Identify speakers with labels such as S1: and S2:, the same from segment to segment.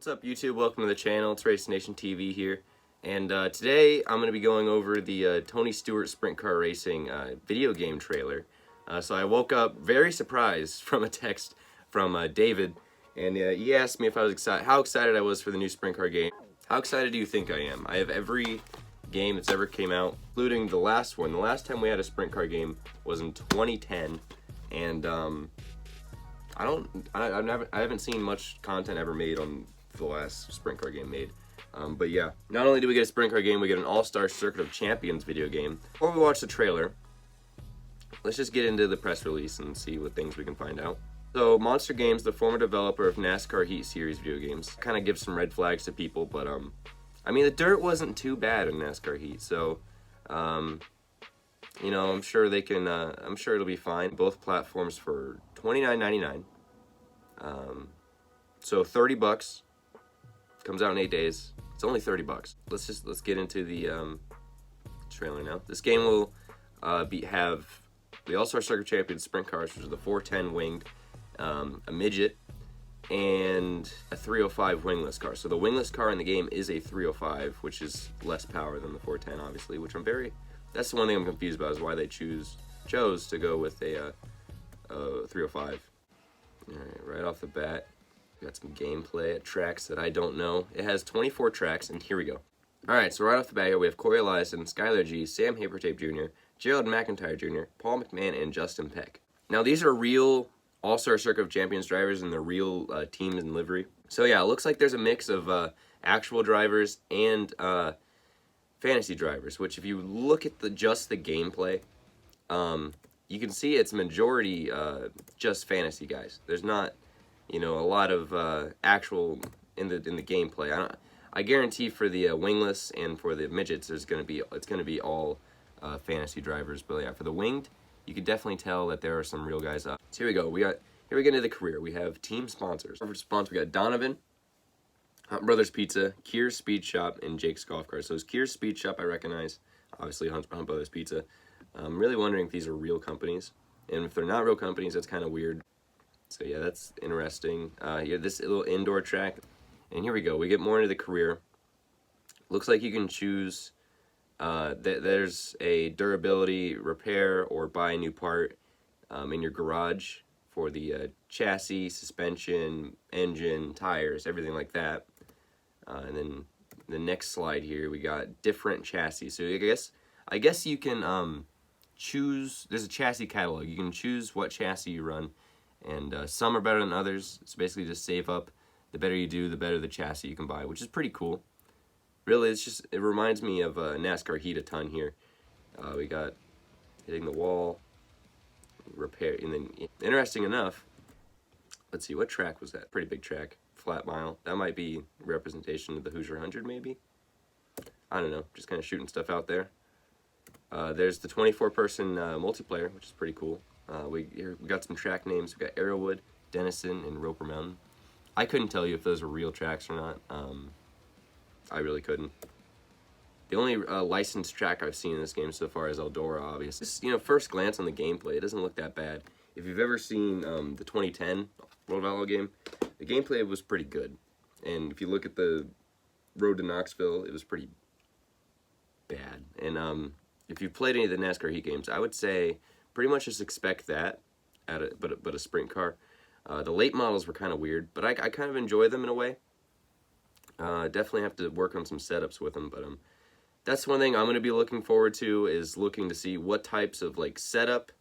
S1: What's up YouTube? Welcome to the channel. It's Race Nation TV here. And today I'm going to be going over the Tony Stewart Sprint Car Racing video game trailer. So I woke up very surprised from a text from David, and he asked me if I was how excited I was for the new Sprint Car game. How excited do you think I am? I have every game that's ever came out, including the last one. The last time we had a Sprint Car game was in 2010, and I haven't seen much content ever made on the last Sprint Car game made. But yeah, not only do we get a Sprint Car game, we get an All-Star Circuit of Champions video game. Before we watch the trailer, let's just get into the press release and see what things we can find out. So, Monster Games, the former developer of NASCAR Heat Series video games, kind of gives some red flags to people, but I mean, the dirt wasn't too bad in NASCAR Heat, so you know, I'm sure they can. I'm sure it'll be fine. Both platforms for $29.99. So $30. Comes out in 8 days. It's only $30. Let's get into the trailer now. This game will have the All-Star Circuit Champions Sprint Cars, which is the 410 winged, a midget, and a 305 wingless car. So the wingless car in the game is a 305, which is less power than the 410, obviously. Which that's the one thing I'm confused about, is why they chose to go with a 305. All right off the bat. Got some gameplay at tracks that I don't know. It has 24 tracks, and here we go. Alright, so right off the bat here, we have Corey Eliason, Skylar G, Sam Hapertape Jr., Gerald McIntyre Jr., Paul McMahon, and Justin Peck. Now, these are real All-Star Circuit of Champions drivers, and they're real teams and livery. So yeah, it looks like there's a mix of actual drivers and fantasy drivers, which if you look at just the gameplay, you can see it's majority just fantasy guys. There's not, you know, a lot of actual in the gameplay. I guarantee for the wingless and for the midgets, it's gonna be all fantasy drivers. But yeah, for the winged, you can definitely tell that there are some real guys up. So here we go. Here we get into the career. We have team sponsors. For sponsors, we got Donovan, Hunt Brothers Pizza, Keir's Speed Shop, and Jake's Golf Cart. So it's Keir's Speed Shop, I recognize. Obviously, Hunt Brothers Pizza. I'm really wondering if these are real companies, and if they're not real companies, that's kind of weird. So yeah, that's interesting. Yeah, this little indoor track, and here we go. We get more into the career. Looks like you can choose. There's a durability, repair, or buy a new part in your garage for the chassis, suspension, engine, tires, everything like that. And then the next slide here, we got different chassis. So I guess you can choose. There's a chassis catalog. You can choose what chassis you run. And some are better than others. So basically just save up. The better you do, the better the chassis you can buy, which is pretty cool. Really, it reminds me of NASCAR Heat a ton here. We got hitting the wall, repair, and then, interesting enough, let's see, what track was that? Pretty big track, flat mile. That might be representation of the Hoosier 100, maybe? I don't know, just kind of shooting stuff out there. There's the 24-person multiplayer, which is pretty cool. We got some track names. We got Arrowwood, Denison, and Roper Mountain. I couldn't tell you if those were real tracks or not. I really couldn't. The only licensed track I've seen in this game so far is Eldora, obviously. Just, you know, first glance on the gameplay, it doesn't look that bad. If you've ever seen the 2010 World of Outlaw game, the gameplay was pretty good. And if you look at the Road to Knoxville, it was pretty bad. And if you've played any of the NASCAR Heat games, I would say pretty much just expect that, but a sprint car. The late models were kind of weird, but I kind of enjoy them in a way. Definitely have to work on some setups with them, but that's one thing I'm going to be looking forward to, is looking to see what types of like setup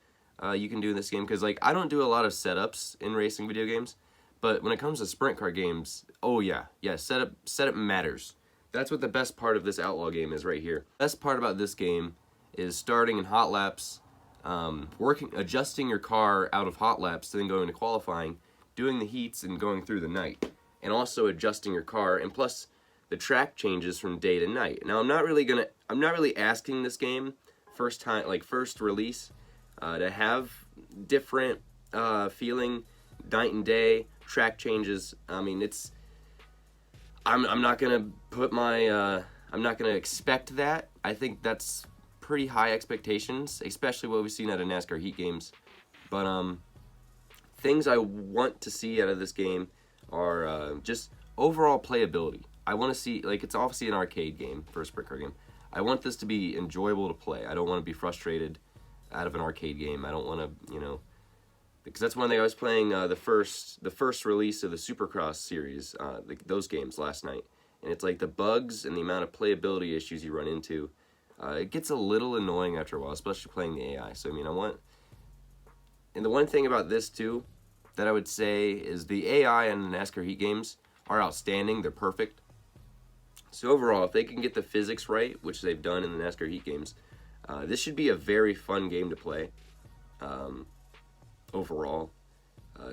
S1: you can do in this game, because like I don't do a lot of setups in racing video games, but when it comes to sprint car games, oh yeah, setup matters. That's what the best part of this Outlaw game is right here. Best part about this game is starting in hot laps, adjusting your car out of hot laps to then going to qualifying, doing the heats and going through the night, and also adjusting your car, and plus the track changes from day to night. Now I'm not really asking this game first release to have different feeling night and day track changes. I mean, I'm not gonna put my I'm not gonna expect that. I think that's pretty high expectations, especially what we've seen out of NASCAR Heat games. But things I want to see out of this game are just overall playability. I want to see, like, it's obviously an arcade game for a sprint car game. I want this to be enjoyable to play. I don't want to be frustrated out of an arcade game. I don't want to, you know, because that's one thing. I was playing the first release of the Supercross series, those games last night, and it's like the bugs and the amount of playability issues you run into. It gets a little annoying after a while, especially playing the AI. So I mean, and the one thing about this too, that I would say is the AI in the NASCAR Heat games are outstanding. They're perfect. So overall, if they can get the physics right, which they've done in the NASCAR Heat games, this should be a very fun game to play. Overall,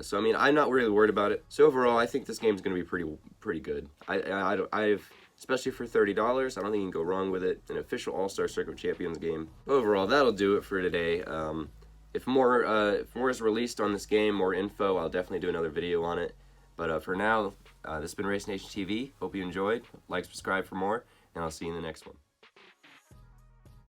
S1: so I mean, I'm not really worried about it. So overall, I think this game's going to be pretty good. I've especially for $30, I don't think you can go wrong with it. An official All-Star Circuit Champions game. Overall, that'll do it for today. If more is released on this game, more info, I'll definitely do another video on it. But for now, this has been Race Nation TV. Hope you enjoyed. Like, subscribe for more, and I'll see you in the next one.